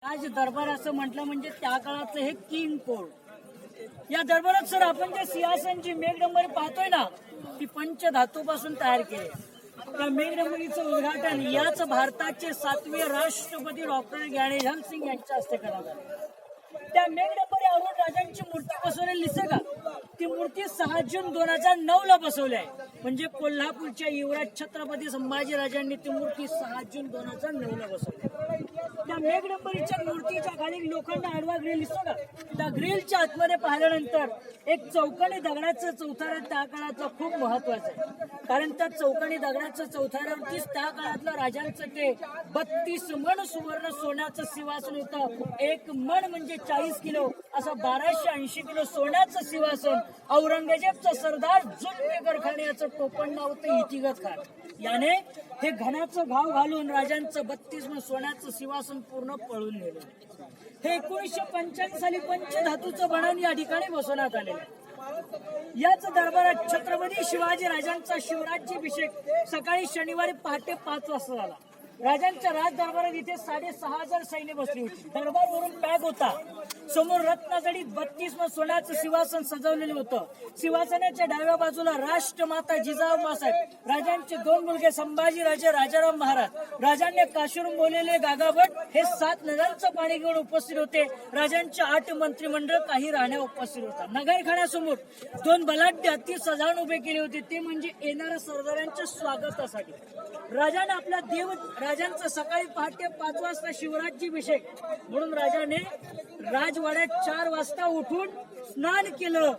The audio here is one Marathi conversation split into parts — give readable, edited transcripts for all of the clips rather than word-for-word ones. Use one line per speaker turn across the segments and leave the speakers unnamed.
आज दरबार असं म्हटलं म्हणजे त्या काळाचं हे किंग कोर्ट। या दरबारात सर आपण जे सिंहासनची मेघडंबरी पाहतोय ना, ती पंचधातूपासून तयार केली। त्या मेघडंबरीचं उद्घाटन याच भारताचे 7वे राष्ट्रपती डॉक्टर ज्ञानेधर सिंग यांच्या हस्ते करण्यात आले। त्या मेघडंबरी अरुण राजांची मूर्ती बसवलेली दिसते का? ती मूर्ती 6 जून 2009 ला बसवली आहे। म्हणजे कोल्हापूरच्या युवराज छत्रपती संभाजीराजांनी ती मूर्ती 6 जून 2009 ला बसवली। त्या मेघडंबरीच्या मूर्तीच्या खाली लोखंड आडवा ग्रिल दिसतो का? त्या ग्रिलच्या आतमध्ये पाहिल्यानंतर एक चौकोनी दगडाचं चौथारा त्या काळाचं खूप महत्वाचं आहे। कारण त्या चौकोनी दगडाचं चौथाऱ्यावरतीच त्या काळातलं राजांचं ते 32 मन सुवर्ण सोन्याचं सिंहासन होतं। एक मन म्हणजे 40 किलो, असं 1280 किलो सोन्याचं सिंहासन औरंगजेबचा सरदार जुल्फिकार खान याचं टोपण नाव होतं इतिगत खान। याने हे घणाचं घाव घालून राजांचं 32 मन सोन्याचं सिंहासन पूर्ण पळून नेलं। हे 1945 साली पंचधातूचं बनवून या ठिकाणी बसवण्यात आलेलं आहे। याच दरबारात छत्रपती शिवाजी राजांचा शिवराज्याभिषेक सकाळी शनिवारी पहाटे 5 वाजता झाला। राजांच्या राज दरबारात इथे 6,500 सैन्य बसली होती। दरबार वरून पॅक होता। समोर रत्नजडीत 32 मन सोन्याचं सिंहासन सजवलेलं होतं। सिंहासनाच्या डाव्या बाजूला राष्ट्रमाता जिजाऊसाहेब, राजांचे 2 मुलगे संभाजी राजे, राजाराम महाराज, राजांनी काशीरून बोललेले गागाभट हे 7 नद्यांचं पाणी घेऊन उपस्थित होते। राजांचे 8 मंत्रिमंडळ, काही राण्या उपस्थित होता। नगरखान्यासमोर 2 बलाढ्य हत्ती सजावून उभे केले होते, ते म्हणजे येणाऱ्या सरदारांच्या स्वागतासाठी। राजाने आपल्या राजांचा सकाळी पहाटे 5 वाजता शिवराज्याभिषेक म्हणून राजाने राजवाड्यात 4 वाजता उठून स्नान केलं,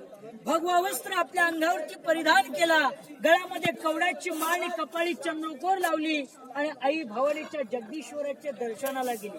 भगवा वस्त्र आपल्या अंगावरती परिधान केला, गळ्यामध्ये कवड्याची माळ, कपाळी चंद्रकोर लावली आणि आई भवानीच्या जगदीश्वराच्या दर्शनाला गेली।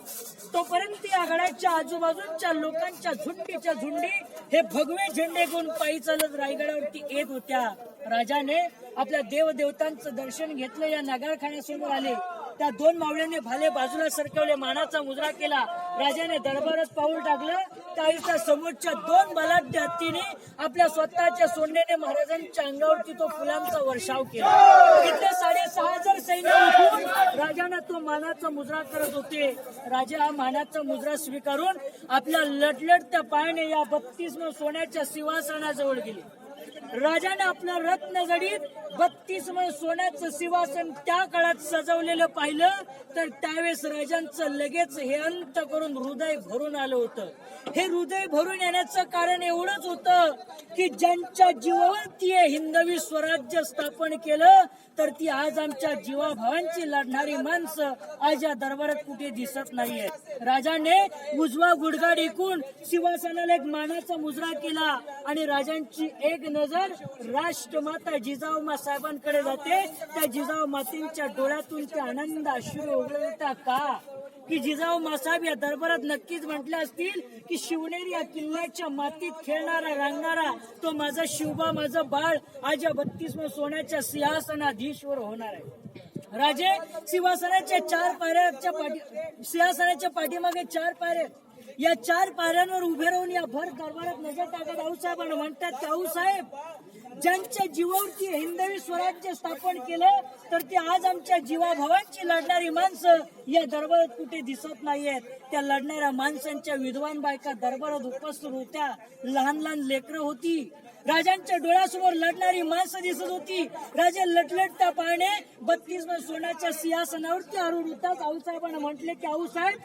तोपर्यंत या गडाच्या आजूबाजूच्या लोकांच्या झुंडीच्या झुंडी हे भगवे झेंडे घेऊन पायी चालत रायगडावरती येत होत्या। राजाने आपल्या देवदेवतांचं दर्शन घेतलं, या नगरखान्यासमोर आले। त्या 2 मावळ्यांनी भाले बाजूला सरकवले, मानाचा मुजरा केला। राजाने दरबारात पाऊल टाकलं, त्या समोरच्या 2 बलाढ्य हत्तीने आपल्या स्वतःच्या सोंडेने महाराजांच्या अंगावरती तो फुलांचा वर्षाव केला। इथे 6,500 सैन्य उठून राजाने तो मानाचा मुजरा करत होते। राजा हा मानाचा मुजरा स्वीकारून आपल्या लटलटत्या पायाने या 32 मन सोन्याच्या सिंहासनाजवळ गेले। राजाने आपलं रत्नजडीत 32 मन सोन्याचं सिंहासन त्या काळात सजवलेलं पाहिलं तर त्यावेळेस राजांचं लगेच हे अंत करून हृदय भरून आलं होतं। हे हृदय भरून येण्याचं कारण एवढंच होतं की ज्यांच्या जीवावरती हिंदवी स्वराज्य स्थापन केलं तर ती आज आमच्या जीवाभावांची लढणारी माणसं आज या दरबारात कुठे दिसत नाहीयेत। राजाने उजवा गुडघा टेकून सिंहासनाला एक मानाचा मुजरा केला आणि राजांची एक नजर राष्ट्रमाता जिजाऊ साहेबांकडे जाते। त्या जिजाऊ मातेंच्या डोळ्यातून ते आनंद अश्रू ओघळता का की जिजाऊ मासाहेब या दरबारात नक्कीच म्हटले असतील की शिवनेरी या किल्ल्याच्या मातीत खेळणारा रांगणारा तो माझा शिवबा, माझं बाळ आज या 32 मन सोन्याच्या सिंहासनाधीश्वर होणार आहे। राजे सिंहासनाच्या 4 पायऱ्याच्या सिंहासनाच्या पाठीमागे 4 पायऱ्या, या 4 पायऱ्यांवर उभे राहून या भर दरबारात नजर टाकत आऊसाहेबांना म्हणतात की आऊसाहेब, ज्यांच्या जीवावरती हिंदवी स्वराज्य स्थापन केलं तर ती आज आमच्या जीवाभावांची लढणारी माणसं या दरबारात कुठे दिसत नाहीयेत। त्या लढणाऱ्या माणसांच्या विद्वान बायका दरबारात उपस्थित होत्या, लहान लहान लेकरं होती। राजांच्या डोळ्यासमोर लढणारी माणसं दिसत होती। राजा लटलटता पायाने 32 मन सोन्याच्या सिंहासनावरती आरूढ होतात। आऊसाहेबांना म्हटले की आऊसाहेब,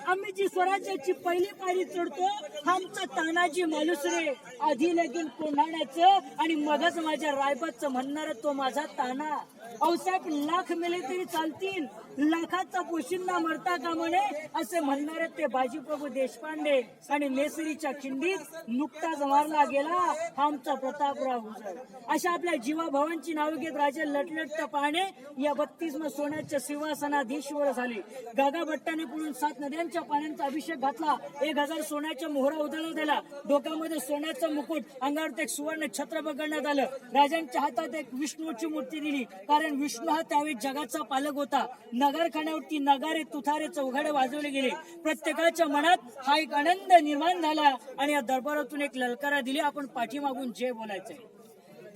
आम्ही जी स्वराज्याची पहिली पायरी चढतो हा आमचा तानाजी मालुसरे, आधी लगीन कोंढाण्याचं आणि मगच माझ्या रायबाचं म्हणणार तो माझा ताना। आऊसाहेब, लाख मेले तरी चालतील, लाखाचा पोशिंदा मरता का म्हणे असे म्हणणारे ते बाजीप्रभू देशपांडे आणि मेसरीच्या खिंडीत नुकताच मारला गेला हा आमचा प्रतापराव हुजर। अशा आपल्या जीवाभावांची नावे घेत राजा लटलटत्या पायाने या 32 मन सोन्याच्या सिंहासनाधीश्वर झाले। गागाभट्टाने पुढून 7 नद्यांच्या पाण्याचा अभिषेक घातला, 1000 सोन्याच्या मोहरा उधळून दिला, डोक्यामध्ये सोन्याचा मुकुट, अंगावर एक सुवर्ण छत्र बघण्यात आलं। राजांच्या हातात एक विष्णूची मूर्ती दिली, कारण विष्णू हा त्यावेळी जगाचा पालक होता। नगरखान्यावरती नगारे, तुथारे, चौघडे वाजवले गेले। प्रत्येकाच्या मनात हा एक आनंद निर्माण झाला आणि या दरबारातून एक ललकारा दिली, आपण पाठीमागून जय बोलायचंय।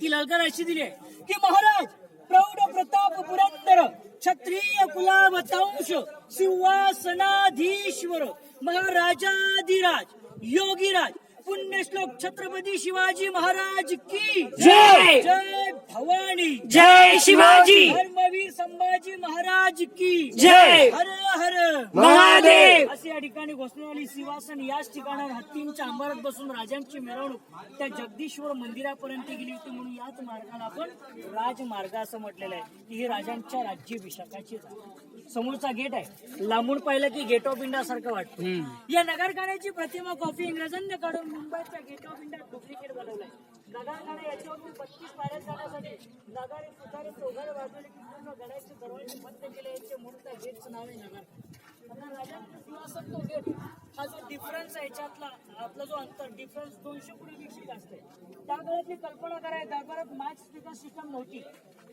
ती ललकार अशी दिली की महाराज, प्रौढ प्रताप पुरंदर क्षत्रिय कुलावतांश सिंहासनाधीश्वर महाराजाधिराज योगीराज पुण्यश्लोक छत्रपती शिवाजी महाराज की
जय.
जय भवानी
जय शिवाजी.
धर्मवीर संभाजी महाराज की
जय.
हर हर
महादेव.
अशी या ठिकाणी घोषणा आली. सिंहासन याच ठिकाणावर हत्तींच्या अंबारात बसून राजांची मिरवणूक त्या जगदीश्वर मंदिरापर्यंत गेली होती. म्हणून याच मार्गाला आपण राजमार्ग असं म्हटलेलं आहे की ही राजांच्या राज्याभिषेकाची जागा. समोरचा गेट आहे, लांबून पाहिलं की गेट ऑफ इंडिया सारखं वाटतं. या नगरखान्याची प्रतिमा कॉफी इंग्रजांनी काढून मुंबईच्या गेट ऑफ इंडिया डुप्लिकेट बनवलाय. नगरखाना याच्यावरती 32 पायऱ्या जाण्यासाठी नगारे सुतारे चौघारे वाजवले की पूर्ण गडाचे दरवाजे बंद केले. याचे मोठ्या गेटचं नाव आहे नगर. राजांचं सिंहासन तो गेट हा जो डिफरन्स आहे याच्यातला आपला जो अंतर डिफरन्स 200 फुटी पेक्षा जास्त आहे. त्या काळातली कल्पना कराय दरबारात माइक स्पीकर सिस्टम नव्हती.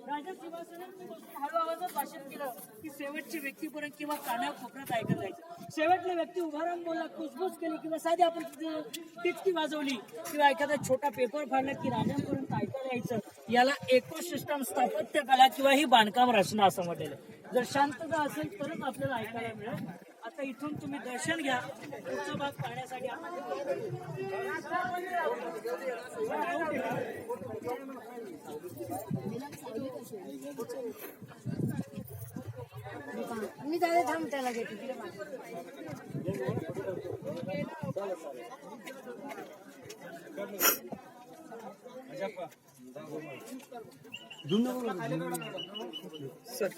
राजा सिंहासनावर बसून हळू आवाजात भाषण केलं की शेवटची व्यक्तीपर्यंत किंवा काना कोपऱ्यात ऐकत जायचं. शेवटला व्यक्ती उभा राहून बोलला, कुसबुस केली किंवा साधी आपण टिचकी वाजवली किंवा एखादा छोटा पेपर फाडला की राजांपर्यंत ऐकायला यायचं. याला इकोसिस्टम स्थापत्य कला किंवा ही बांधकाम रचना असं म्हटलेलं आहे. जर शांतता असेल तरच आपल्याला ऐकायला मिळेल. आता इथून तुम्ही दर्शन घ्या. पुढचा भाग पाहण्यासाठी
मी जाऊ थांब त्याला घेते
सर